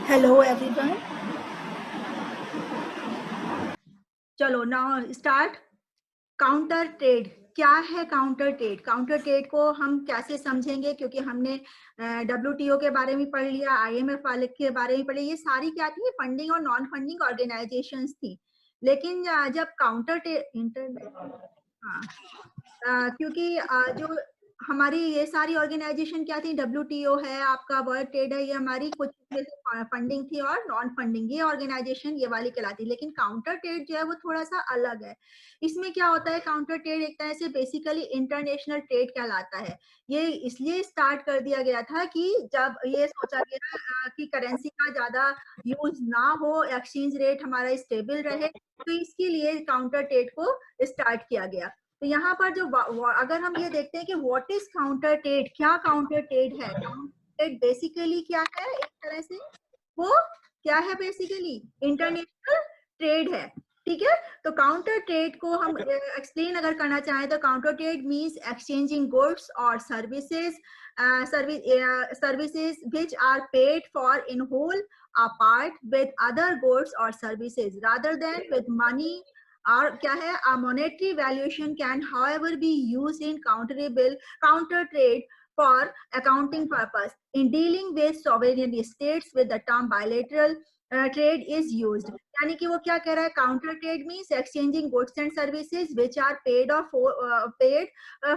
Hello everyone. चलो now start. Counter trade क्या है? काउंटर ट्रेड, काउंटर ट्रेड को हम कैसे समझेंगे? क्योंकि हमने WTO के बारे में पढ़ लिया, IMF वाले के बारे में पढ़ लिया, ये सारी क्या थी? फंडिंग और नॉन फंडिंग ऑर्गेनाइजेशंस थी। लेकिन जब काउंटर इंटरनेट, हाँ, क्योंकि जो हमारी ये सारी ऑर्गेनाइजेशन क्या थी? WTO है, आपका वर्ल्ड ट्रेड है, ये हमारी कुछ में से फंडिंग थी और नॉन फंडिंग ये ऑर्गेनाइजेशन ये वाली कहलाती है। लेकिन काउंटर ट्रेड जो है वो थोड़ा सा अलग है। इसमें क्या होता है? काउंटर ट्रेड एक तरह से बेसिकली इंटरनेशनल ट्रेड कहलाता है। ये इसलिए स्टार्ट कर दिया गया था कि जब ये सोचा गया कि करेंसी का ज्यादा यूज ना हो, एक्सचेंज रेट हमारा स्टेबल रहे, तो इसके लिए काउंटर ट्रेड को स्टार्ट किया गया। तो यहाँ पर जो अगर हम ये देखते हैं कि व्हाट इज काउंटर ट्रेड, क्या काउंटर ट्रेड है? काउंटर ट्रेड बेसिकली क्या है? एक तरह से वो क्या है? बेसिकली इंटरनेशनल ट्रेड है। ठीक है, तो काउंटर ट्रेड को हम एक्सप्लेन अगर करना चाहें तो counter trade means exchanging goods और services services which are paid for in whole or part with other goods or services rather than with money। और क्या है? A monetary valuation can however be used in counter trade for accounting purpose in dealing with sovereign states with the term bilateral trade is used। यानी कि वो क्या कह रहा है? Counter trade means exchanging goods and services which are paid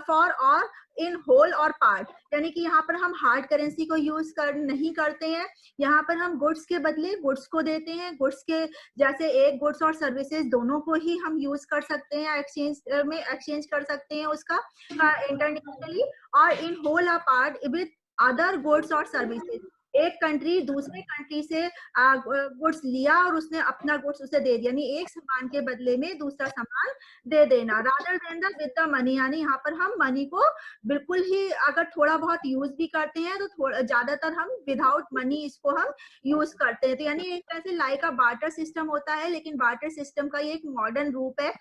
for or in whole और part. यानी कि यहाँ पर हम हार्ड करेंसी को यूज नहीं करते हैं, यहाँ पर हम गुड्स के बदले गुड्स को देते हैं। गुड्स के जैसे एक गुड्स और सर्विसेज दोनों को ही हम यूज कर सकते हैं, एक्सचेंज में एक्सचेंज कर सकते हैं उसका इंटरनेशनली, और in whole a part with other goods और सर्विसेज। एक कंट्री दूसरे कंट्री से गुड्स लिया और उसने अपना गुड्स उसे दे दिया, यानी एक सामान के बदले में दूसरा सामान दे देना। Rather than the with the money, यानी यहाँ पर हम मनी को बिल्कुल ही अगर थोड़ा बहुत यूज भी करते हैं तो थोड़ा ज्यादातर हम विदाउट मनी इसको हम यूज करते हैं। तो यानी एक तरह से लाइक का बार्टर सिस्टम होता है, लेकिन बार्टर सिस्टम का ये एक मॉडर्न रूप है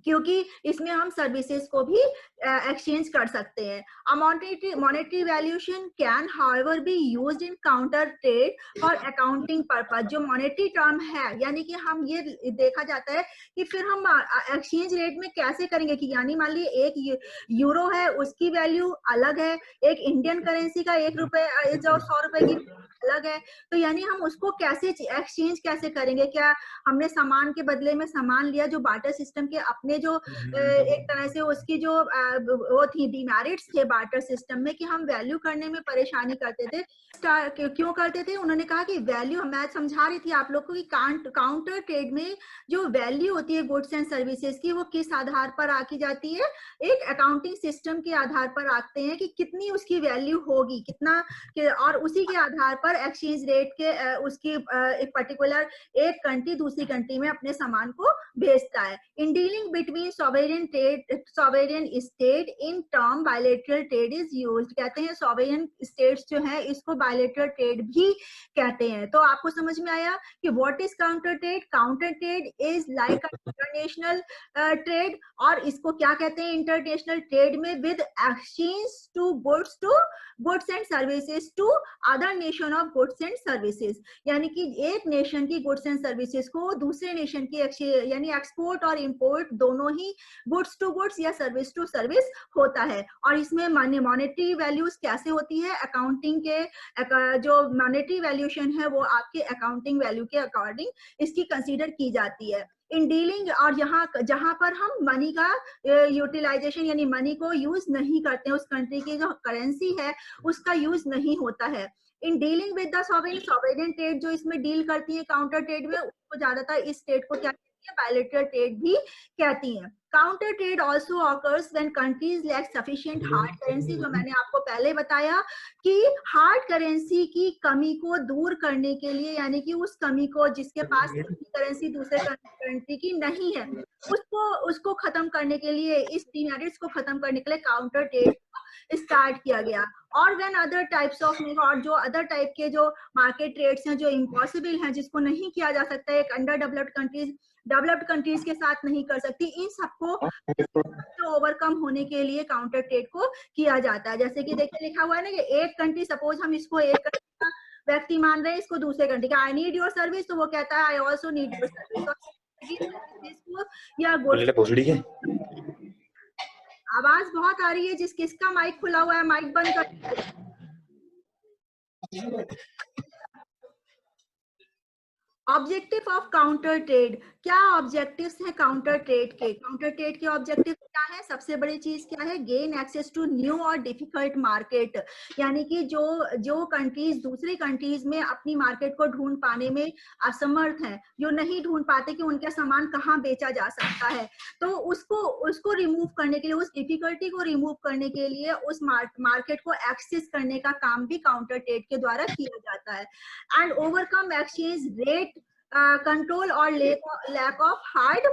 क्योंकि इसमें हम सर्विसेज को भी एक्सचेंज कर सकते हैं। Monetary valuation can however be used in counter trade for accounting purpose. जो मॉनेटरी टर्म है, यानी कि हम ये देखा जाता है कि फिर हम एक्सचेंज रेट में कैसे करेंगे कि यानी मान लीजिए एक यूरो है, उसकी वैल्यू अलग है, एक इंडियन करेंसी का 1 रुपए जो 100 रुपए की अलग है। तो यानी हम उसको कैसे एक्सचेंज कैसे करेंगे? क्या हमने सामान के बदले में सामान लिया, जो बार्टर सिस्टम के अपने जो एक तरह से उसकी जो वो थी डिमेरिट्स थे बार्टर सिस्टम में कि हम वैल्यू करने में परेशानी करते थे। क्यों करते थे? उन्होंने कहा कि वैल्यू, मैं समझा रही थी आप लोग को कि काउंटर ट्रेड में जो वैल्यू होती है गुड्स एंड सर्विसेज की, वो किस आधार पर आकी जाती है? एक अकाउंटिंग सिस्टम के आधार पर आते हैं कि कितनी उसकी वैल्यू होगी, कितना, और उसी के आधार पर एक्सचेंज रेट के उसकी एक पर्टिकुलर एक कंट्री दूसरी कंट्री में अपने सामान को भेजता है। In dealing between sovereign state in term bilateral trade is used. कहते हैं सॉवरेन स्टेट्स जो है इसको बायलैटरल ट्रेड भी कहते हैं। तो आपको समझ में आया कि what is counter trade? Counter trade is like international trade, और इसको क्या कहते हैं? इंटरनेशनल ट्रेड में with exchange to goods and services to other nation of goods and services. यानी कि एक नेशन की गुड्स एंड सर्विसेज को दूसरे नेशन की, यानी एक्सपोर्ट और इंपोर्ट दोनों ही गुड्स टू गुड्स या सर्विस टू सर्विस होता है। और इसमें मॉनेटरी वैल्यूज कैसे होती है? अकाउंटिंग के जो मॉनेटरी वैल्यूएशन है वो आपके अकाउंटिंग वैल्यू के अकॉर्डिंग इसकी कंसीडर की जाती है। इन डीलिंग, और यहाँ जहां पर हम मनी का यूटिलाइजेशन यानी मनी को यूज नहीं करते हैं, उस कंट्री की जो करेंसी है उसका यूज नहीं होता है। In dealing with the sovereign trade, जो इसमें डील करती है काउंटर ट्रेड में, उसको ज्यादातर इस ट्रेड को क्या कहती है? बायलैटरल ट्रेड भी कहती हैं। Counter trade also occurs when countries lack sufficient hard currency. जो मैंने आपको पहले बताया कि हार्ड करेंसी की कमी को दूर करने के लिए, यानी कि उस कमी को जिसके पास करेंसी दूसरे कंट्री की नहीं है, उसको खत्म करने के लिए, इस डिमेरिट्स को खत्म करने के लिए काउंटर ट्रेड स्टार्ट किया गया। और व्हेन अदर टाइप्स ऑफ, और जो अदर टाइप के जो मार्केट ट्रेड्स हैं जो इम्पॉसिबल हैं, जिसको नहीं किया जा सकता है, एक अंडर डेवलप्ड कंट्रीज के साथ नहीं कर सकती, इन सबको ओवरकम होने के लिए काउंटर ट्रेड को किया जाता है। जैसे कि देखिए लिखा हुआ है ना कि एक कंट्री, सपोज हम इसको एक व्यक्ति मान रहे हैं इसको दूसरे कंट्री का, आई नीड योर सर्विस, तो वो कहता है I also need your service या गुड्स। आवाज बहुत आ रही है, किसका माइक खुला हुआ है माइक बंद कर। ऑब्जेक्टिव ऑफ काउंटर ट्रेड, क्या ऑब्जेक्टिव्स हैं काउंटर ट्रेड के? काउंटर ट्रेड के ऑब्जेक्टिव क्या है? सबसे बड़ी चीज क्या है? गेन एक्सेस टू न्यू और डिफिकल्ट मार्केट, यानी कि जो कंट्रीज दूसरी कंट्रीज में अपनी मार्केट को ढूंढ पाने में असमर्थ हैं, जो नहीं ढूंढ पाते कि उनका सामान कहाँ बेचा जा सकता है, तो उसको रिमूव करने के लिए, उस डिफिकल्टी को रिमूव करने के लिए उस मार्केट को एक्सेस करने का काम भी काउंटर ट्रेड के द्वारा किया जाता है। And overcome exchange rate control और लैक ऑफ हार्ड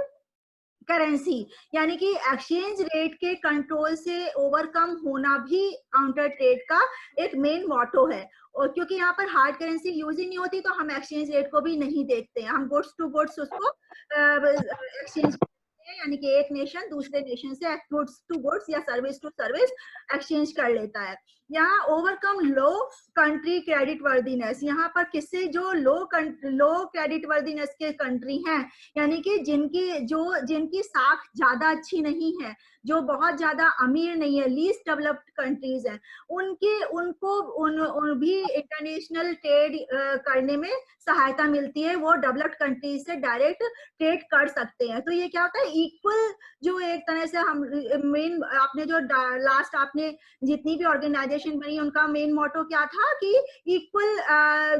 करेंसी, यानी कि एक्सचेंज रेट के कंट्रोल से ओवरकम होना भी काउंटर ट्रेड का एक मेन मोटो है। और क्योंकि यहाँ पर हार्ड करेंसी यूज ही नहीं होती, तो हम एक्सचेंज रेट को भी नहीं देखते हैं, हम गुड्स टू गुड्स उसको एक्सचेंज करते हैं, यानी कि एक नेशन दूसरे नेशन से गुड्स टू गुड्स या सर्विस टू सर्विस एक्सचेंज कर लेता है। यहाँ ओवरकम लो कंट्री क्रेडिट वर्दीनेस, यहाँ पर किससे? जो लो क्रेडिट वर्दीनेस के कंट्री हैं, यानी कि जिनकी साख ज्यादा अच्छी नहीं है, जो बहुत ज्यादा अमीर नहीं है, लीस्ट डेवलप्ड कंट्रीज हैं, उनको भी इंटरनेशनल ट्रेड करने में सहायता मिलती है, वो डेवलप्ड कंट्रीज से डायरेक्ट ट्रेड कर सकते हैं। तो ये क्या होता है? इक्वल, जो एक तरह से हम मेन, आपने जो लास्ट आपने जितनी भी ऑर्गेनाइजेशन बनी उनका मेन मोटो क्या था कि इक्वल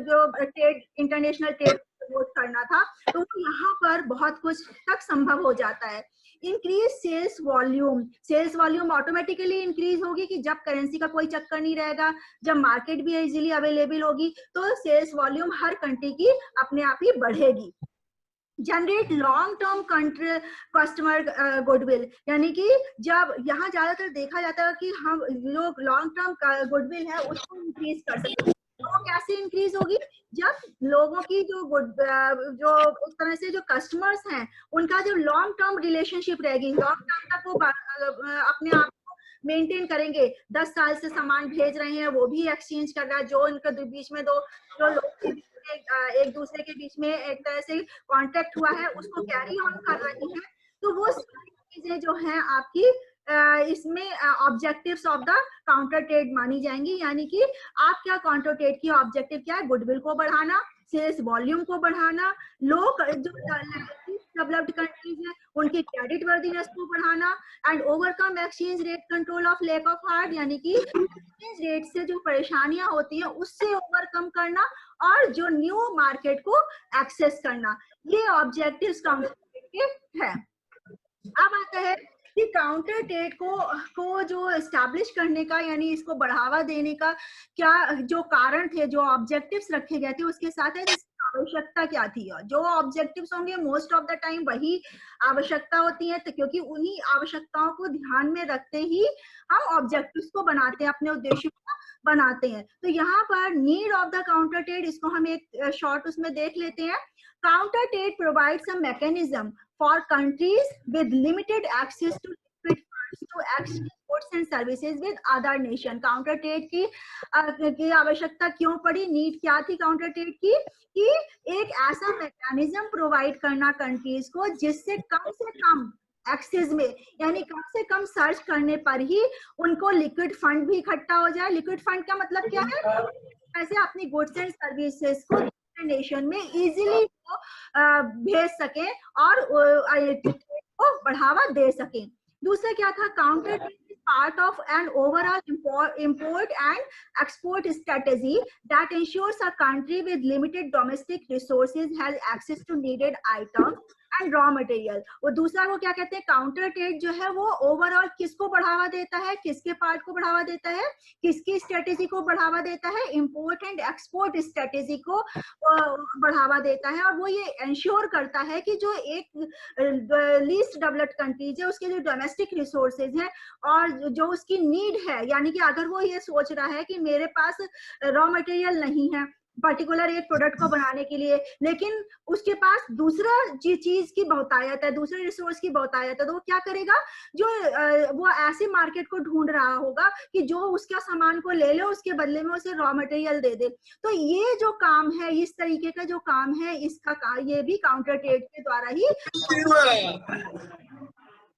जो ट्रेड, इंटरनेशनल ट्रेड प्रमोट करना था, तो यहाँ पर बहुत कुछ तक संभव हो जाता है। Increase sales volume automatically increase होगी कि जब करेंसी का कोई चक्कर नहीं रहेगा, जब मार्केट भी इजीली अवेलेबल होगी, तो सेल्स वॉल्यूम हर कंट्री की अपने आप ही बढ़ेगी। Generate long term customer goodwill, यानी कि जब यहाँ ज्यादातर देखा जाता है कि हम लोग लॉन्ग टर्म गुडविल है उसको इंक्रीज कर सकते हैं। वो कैसे इंक्रीज होगी? जब लोगों की जो एक तरह से जो कस्टमर्स हैं उनका जो लॉन्ग टर्म रिलेशनशिप रहेगी, लॉन्ग टर्म तक वो अपने आप को मेंटेन करेंगे, 10 साल से सामान भेज रहे हैं, वो भी एक्सचेंज कर रहा है, जो उनके बीच में जो लोग एक दूसरे के बीच में एक तरह से कांटेक्ट हुआ है उसको कैरी ऑन कर रही है। तो वो सारी चीजें जो हैं आपकी इसमें objectives of the counter trade मानी जाएंगी, यानी कि आप क्या काउंटर ट्रेड की ऑब्जेक्टिव क्या है? गुडविल को बढ़ाना, सेल्स वॉल्यूम को बढ़ाना, लोग जो डेवलप्ड कंट्रीज हैं उनकी क्रेडिट वर्दीनेस को बढ़ाना, and overcome exchange rate control of lack of hard, यानी कि एक्सचेंज रेट से जो परेशानियां होती हैं उससे ओवरकम करना और जो न्यू मार्केट को एक्सेस करना, ये ऑब्जेक्टिव्स काउंटर ट्रेड के हैं। अब आता है कि काउंटर ट्रेड को जो एस्टैब्लिश करने का, यानी इसको बढ़ावा देने का क्या जो कारण थे, जो ऑब्जेक्टिव्स रखे गए थे, उसके साथ है आवश्यकता क्या थी। जो ऑब्जेक्टिव्स होंगे मोस्ट ऑफ द टाइम वही आवश्यकता होती है, तो क्योंकि उन्हीं आवश्यकताओं को ध्यान में रखते ही हम ऑब्जेक्टिव्स को बनाते हैं, अपने उद्देश्यों को बनाते हैं। तो यहाँ पर need of the counter trade, इसको हम एक शॉर्ट उसमें देख लेते हैं। Counter trade provides a mechanism for countries with limited access to liquid funds to exchange goods and services with other nation। Counter trade की आवश्यकता क्यों पड़ी? नीड क्या थी काउंटर ट्रेड की? कि एक ऐसा मैकेनिज्म प्रोवाइड करना कंट्रीज को जिससे कम से कम एक्सेस में, यानी कम से कम सर्च करने पर ही उनको लिक्विड फंड भी इकट्ठा हो जाए। लिक्विड फंड का मतलब क्या है? ऐसे अपनी गुड्स एंड सर्विसेज को नेशन में इजीली भेज सके और को बढ़ावा दे सके। दूसरा क्या था? Counter trade is part of an overall import and export strategy that ensures a country with limited domestic resources has access to needed items and raw material. वो दूसरा को क्या कहते हैं? काउंटर ट्रेड जो है वो ओवरऑल किसको बढ़ावा देता है? किसके पार्ट को बढ़ावा देता है? किसकी स्ट्रेटेजी को बढ़ावा देता है? इंपोर्ट एंड एक्सपोर्ट स्ट्रेटेजी को बढ़ावा देता है। और वो ये इंश्योर करता है कि जो एक लीस्ट डेवलप्ड कंट्रीज है उसके जो डोमेस्टिक रिसोर्सेज हैं और जो उसकी नीड है, यानी कि अगर वो ये सोच रहा है कि मेरे पास रॉ मटेरियल नहीं है पर्टिकुलर एक प्रोडक्ट को बनाने के लिए, लेकिन उसके पास दूसरा चीज की बहुतायत है, दूसरे रिसोर्स की बहुतायत है, तो वो क्या करेगा, जो वो ऐसे मार्केट को ढूंढ रहा होगा कि जो उसका सामान को ले ले, उसके बदले में उसे रॉ मटेरियल दे दे। तो ये जो काम है, इस तरीके का जो काम है, ये भी काउंटर ट्रेड के द्वारा ही।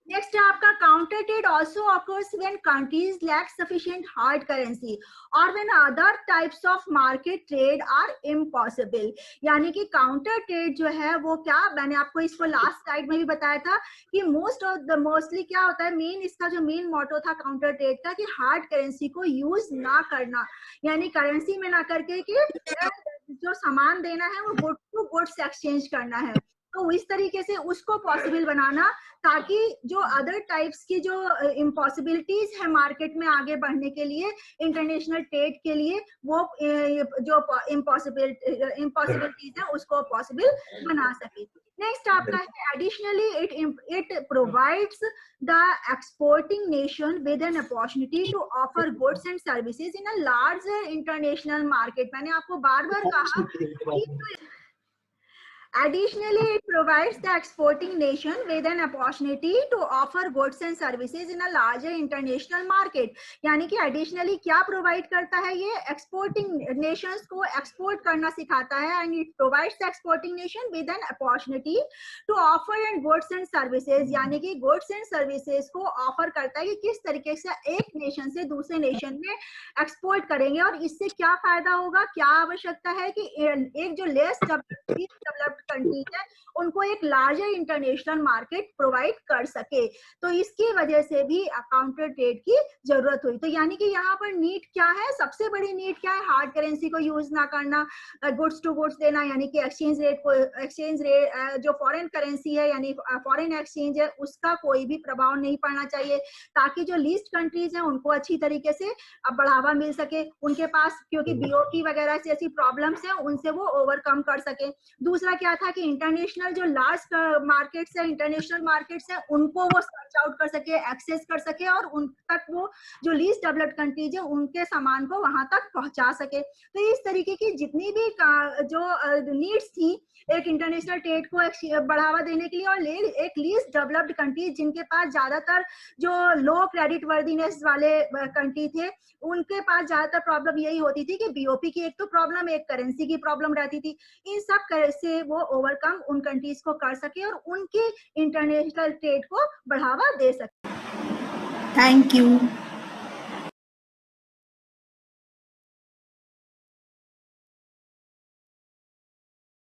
नेक्स्ट है आपका counter trade also occurs when countries lack sufficient hard currency और when other types of market trade are impossible. यानी कि काउंटर ट्रेड जो है वो क्या, मैंने आपको इसको लास्ट स्लाइड में भी बताया था कि मोस्टली क्या होता है, मेन इसका जो मेन मोटो था काउंटर ट्रेड का कि हार्ड करेंसी को यूज ना करना, यानी करेंसी में ना करके कि जो सामान देना है वो गुड टू गुड्स एक्सचेंज करना है। तो इस तरीके से उसको पॉसिबल बनाना, ताकि जो अदर टाइप्स की जो इम्पॉसिबिलिटीज है मार्केट में आगे बढ़ने के लिए, इंटरनेशनल ट्रेड के लिए, वो जो इम्पॉसिबिलिटीज है उसको पॉसिबल बना सके। नेक्स्ट आपका है additionally it provides the exporting nation with an opportunity to offer goods and services in a large international market. मैंने आपको बार बार कहा कि additionally, it provides the exporting nation with an opportunity to offer goods and services in a larger international market. यानी कि additionally क्या provide करता है ये, exporting nations को export करना सिखाता है, and it provides the exporting nation with an opportunity to offer and goods and services, यानी कि goods and services को offer करता है कि किस तरीके से एक nation से दूसरे nation में export करेंगे और इससे क्या फायदा होगा, क्या आवश्यकता है कि एक जो लेस डेवलप्ड कंट्रीज है उनको एक लार्जर इंटरनेशनल मार्केट प्रोवाइड कर सके। तो इसकी वजह से भी काउंटर ट्रेड की जरूरत हुई। तो यानी कि यहाँ पर नीड क्या है, सबसे बड़ी नीड क्या है, हार्ड करेंसी को यूज ना करना, गुड्स टू गुड्स देना, यानी कि एक्सचेंज रेट जो फॉरेन करेंसी है यानी फॉरेन एक्सचेंज है उसका कोई भी प्रभाव नहीं पड़ना चाहिए, ताकि जो लीस्ट कंट्रीज है उनको अच्छी तरीके से बढ़ावा मिल सके, उनके पास क्योंकि बीओपी वगैरह से ऐसी प्रॉब्लम्स है उनसे वो ओवरकम कर सके। दूसरा क्या था कि इंटरनेशनल जो लार्ज मार्केट्स है, इंटरनेशनल मार्केट्स है, उनको वो सर्च आउट कर सके, एक्सेस कर सके और उन तक वो जो लीस्ट डेवलप्ड कंट्रीज है उनके सामान को वहां तक पहुंचा सके। तो इस तरीके की जितनी भी जो नीड्स थी एक इंटरनेशनल ट्रेड को बढ़ावा देने के लिए, और एक लीस्ट डेवलप्ड कंट्रीज जिनके पास ज्यादातर जो लो क्रेडिट वर्दीनेस वाले कंट्री थे उनके पास ज्यादातर प्रॉब्लम यही होती थी कि बीओपी की एक तो प्रॉब्लम, एक करेंसी की प्रॉब्लम रहती थी। इन सब से वो ओवरकम उन कंट्रीज को कर सके और उनके इंटरनेशनल ट्रेड को बढ़ावा दे सके। Thank you.